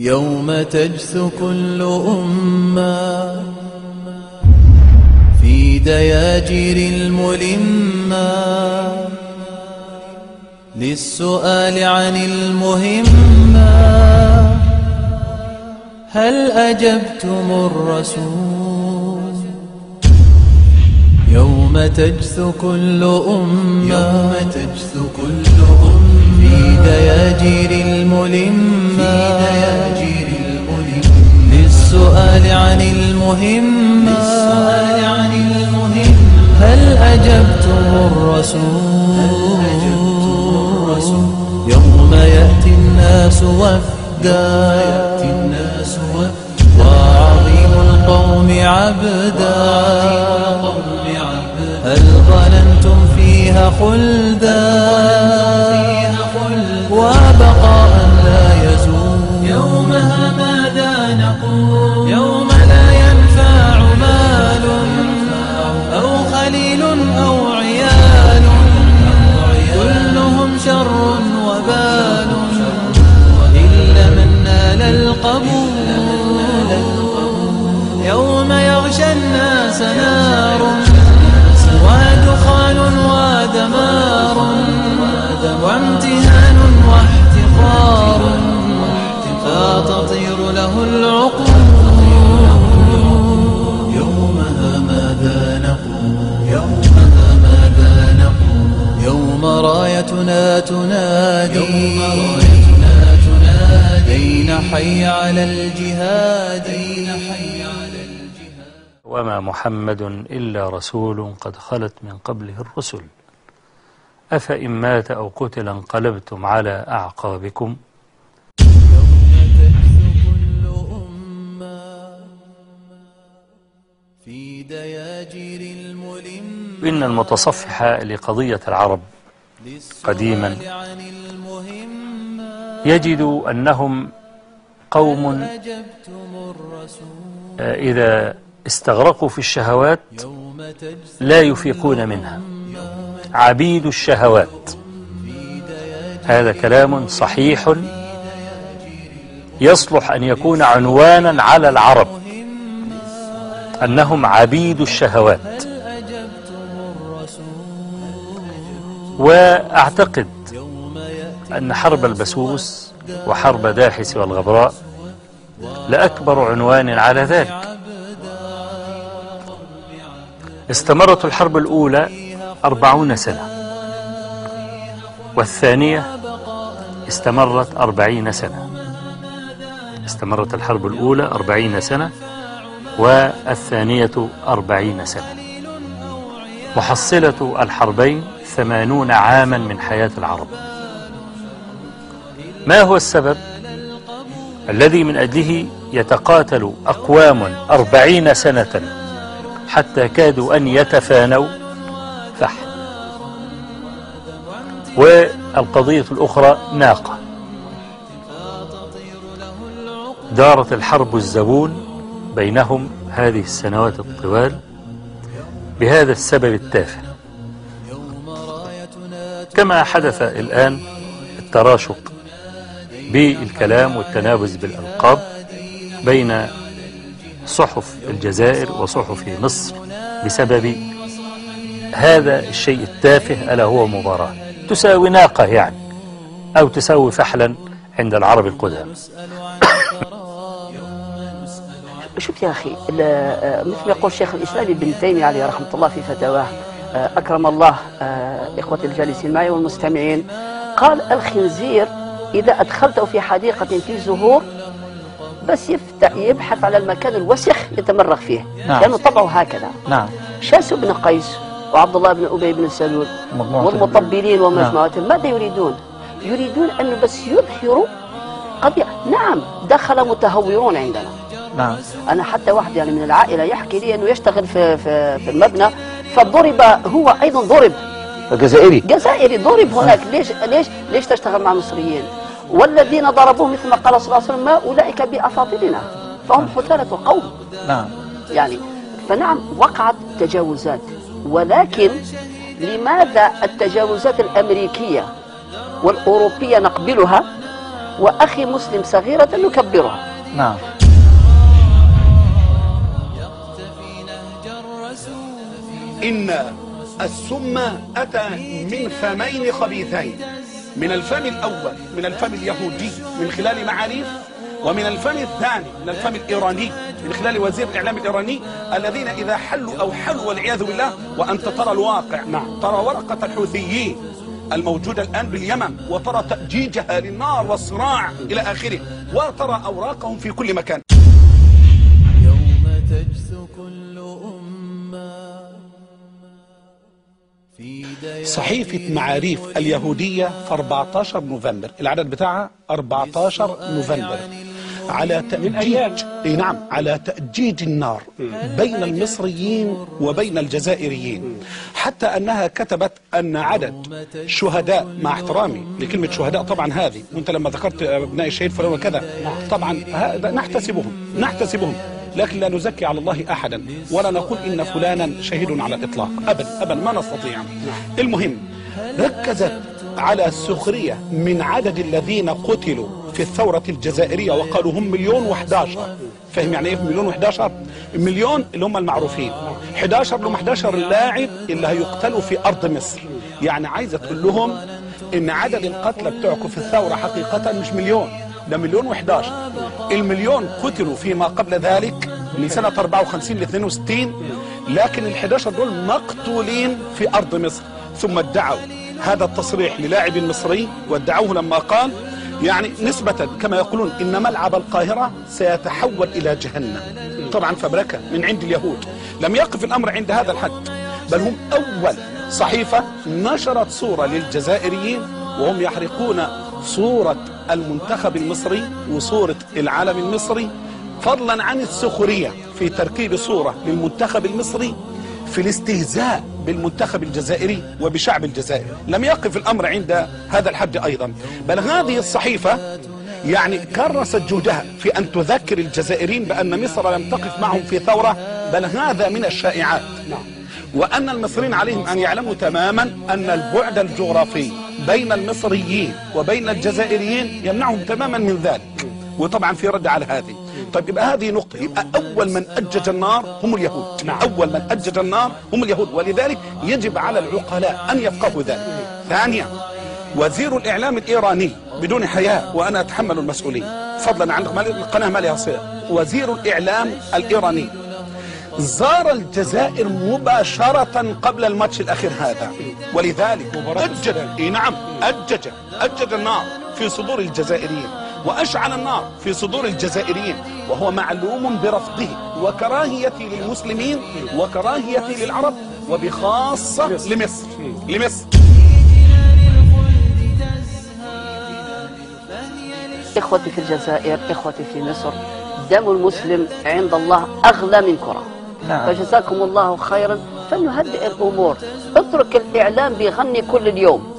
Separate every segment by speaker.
Speaker 1: يوم تجثو كل أمة في دياجير الملمة للسؤال عن المهمة، هل أجبتم الرسول؟ يوم تجثو كل أمة في دياجير الملمة للسؤال عن المهمة، هل أجبتم الرسول؟ يوم يأتي الناس وفدا وعظيم القوم عبدا، هل ظننتم فيها خلدا وبقاء لا يزول؟ يومها ماذا نقول؟ يوم لا ينفع مال أو خليل أو عيال، كلهم شر وبال إلا من نال القبول. يوم يغشى الناس نار ودخان ودمار وامتهان واحتقار، فتطير له العقول. يومها ماذا نقول؟ يوم رايتنا تنادي أين حي على الجهاد.
Speaker 2: وما محمد إلا رسول قد خلت من قبله الرسل، أفإن مات أو قتل انقلبتم على أعقابكم. إن المتصفح لقضية العرب قديما يجد أنهم قوم إذا استغرقوا في الشهوات لا يفيقون منها، عبيد الشهوات. هذا كلام صحيح يصلح أن يكون عنوانا على العرب، أنهم عبيد الشهوات. وأعتقد أن حرب البسوس وحرب داحس والغبراء لأكبر عنوان على ذلك. استمرت الحرب الأولى 40 سنة، والثانية استمرت 40 سنة. استمرت الحرب الأولى 40 سنة والثانية 40 سنة، محصلة الحربين 80 عاما من حياة العرب. ما هو السبب الذي من أجله يتقاتل أقوام 40 سنة حتى كادوا أن يتفانوا؟ فحم. والقضية الأخرى ناقة. دارت الحرب الزبون بينهم هذه السنوات الطوال بهذا السبب التافه، كما حدث الآن التراشق بالكلام والتنابز بالألقاب بين صحف الجزائر وصحف مصر بسبب هذا الشيء التافه، ألا هو مباراة تساوي ناقة يعني، أو تساوي فحلا عند العرب القدامى.
Speaker 3: شوف يا أخي، مثل ما يقول شيخ الإسلام ابن تيمية عليه رحمة الله في فتاواه، أكرم الله إخوة الجالسين معي والمستمعين، قال: الخنزير إذا أدخلته في حديقة في زهور بس يبحث على المكان الوسخ يتمرغ فيه. نعم. لأنه طبعه هكذا. نعم. شاس بن قيس وعبد الله بن أبي بن سلول والمطبلين ومجموعتهم، نعم. ماذا يريدون؟ يريدون أنه بس يظهروا قضية. نعم، دخل متهورون عندنا. نعم. أنا حتى واحد يعني من العائلة يحكي لي أنه يشتغل في المبنى، فضرب هو أيضا، ضرب جزائري ضرب هناك. ليش تشتغل مع مصريين؟ والذين ضربوه مثل ما قال صلى الله عليه وسلم: ما أولئك بأفاضلنا فهم حثالة قوم. نعم. يعني فنعم وقعت تجاوزات، ولكن لماذا التجاوزات الأمريكية والأوروبية نقبلها وأخي مسلم صغيرة نكبرها.
Speaker 2: نعم.
Speaker 4: إن السم أتى من فمين خبيثين، من الفم الأول من الفم اليهودي من خلال معاريف، ومن الفم الثاني من الفم الإيراني من خلال وزير الإعلام الإيراني، الذين إذا حلوا أو حلوا والعياذ بالله. وأنت ترى الواقع، ترى ورقة الحوثيين الموجودة الآن باليمن، وترى تأجيجها للنار والصراع إلى آخره، وترى أوراقهم في كل مكان.
Speaker 1: يوم تجثو كل أمة في
Speaker 4: صحيفة معاريف اليهودية في 14 نوفمبر، العدد بتاعها 14 نوفمبر، على تأجيج نعم على تأجيج النار بين المصريين وبين الجزائريين، حتى أنها كتبت أن عدد شهداء، مع احترامي لكلمة شهداء طبعا هذه، وانت لما ذكرت ابناء الشهيد فلان وكذا، طبعا هذا نحتسبهم لكن لا نزكي على الله أحدا، ولا نقول إن فلانا شهيد على الإطلاق، أبدا ما نستطيع. المهم ركزت على السخرية من عدد الذين قتلوا في الثورة الجزائرية، وقالوا هم 1,011,000. فهم يعني ايه 1,011,000؟ مليون اللي هم المعروفين، 11 اللي هم 11 لاعب اللي هيقتلوا في أرض مصر. يعني عايزة تقول لهم إن عدد القتلى بتوعكم في الثورة حقيقة مش مليون، ده 1,011,000. المليون قتلوا فيما قبل ذلك من سنة 54 ل 62، لكن ال11 دول مقتولين في أرض مصر. ثم ادعوا هذا التصريح للاعب مصري، وادعوه لما قال يعني نسبة كما يقولون إن ملعب القاهرة سيتحول إلى جهنم. طبعا فبركة من عند اليهود. لم يقف الأمر عند هذا الحد، بل هم أول صحيفة نشرت صورة للجزائريين وهم يحرقون صورة المنتخب المصري وصورة العلم المصري، فضلا عن السخرية في تركيب صورة للمنتخب المصري في الاستهزاء بالمنتخب الجزائري وبشعب الجزائر. لم يقف الأمر عند هذا الحد أيضا، بل هذه الصحيفة يعني كرست جهدها في أن تذكر الجزائريين بأن مصر لم تقف معهم في ثورة، بل هذا من الشائعات، وأن المصريين عليهم أن يعلموا تماما أن البعد الجغرافي بين المصريين وبين الجزائريين يمنعهم تماما من ذلك. وطبعا في رد على هذه. طيب يبقى هذه نقطة، يبقى أول من أجج النار هم اليهود. أول من أجج النار هم اليهود، ولذلك يجب على العقلاء أن يفقهوا ذلك. ثانيا، وزير الإعلام الإيراني بدون حياء، وأنا أتحمل المسؤولية فضلا عن القناة ما لها صلة، وزير الإعلام الإيراني زار الجزائر مباشرة قبل الماتش الأخير هذا، ولذلك أجج النار في صدور الجزائريين، وأشعل النار في صدور الجزائريين، وهو معلوم برفضه وكراهيته للمسلمين وكراهيته للعرب، وبخاصة لمصر.
Speaker 3: إخوتي في الجزائر، إخوتي في مصر، دم المسلم عند الله أغلى من كرة. فجزاكم الله خيرا، فلنهدئ الأمور. اترك الإعلام بيغني كل اليوم،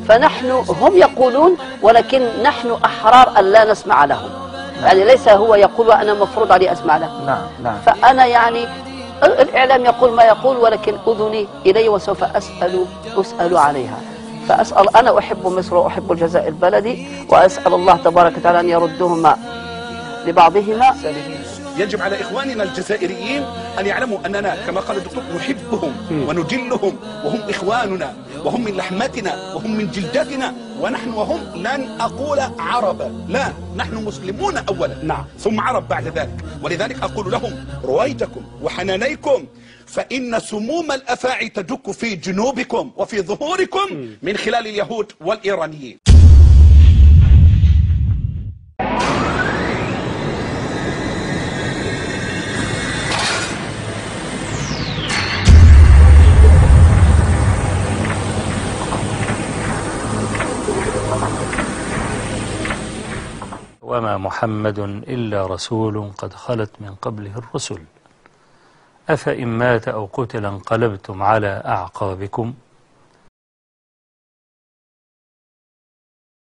Speaker 3: فنحن هم يقولون ولكن نحن أحرار أن لا نسمع لهم. يعني ليس هو يقول وأنا مفروض علي أسمع له. فأنا يعني الإعلام يقول ما يقول، ولكن أذني إلي وسوف أسأل عليها. فأسأل، أنا أحب مصر وأحب الجزائر بلدي، وأسأل الله تبارك وتعالى أن يردهما لبعضهما.
Speaker 4: يجب على إخواننا الجزائريين أن يعلموا أننا كما قال الدكتور نحبهم ونجلهم، وهم إخواننا وهم من لحمتنا وهم من جلدتنا، ونحن وهم لن أقول عرب، لا، نحن مسلمون أولا ثم عرب بعد ذلك. ولذلك أقول لهم رويدكم وحنانيكم، فإن سموم الأفاعي تدك في جنوبكم وفي ظهوركم من خلال اليهود والإيرانيين.
Speaker 2: وما محمد إلا رسول قد خلت من قبله الرسل أفإن مات أو قتل انقلبتم على أعقابكم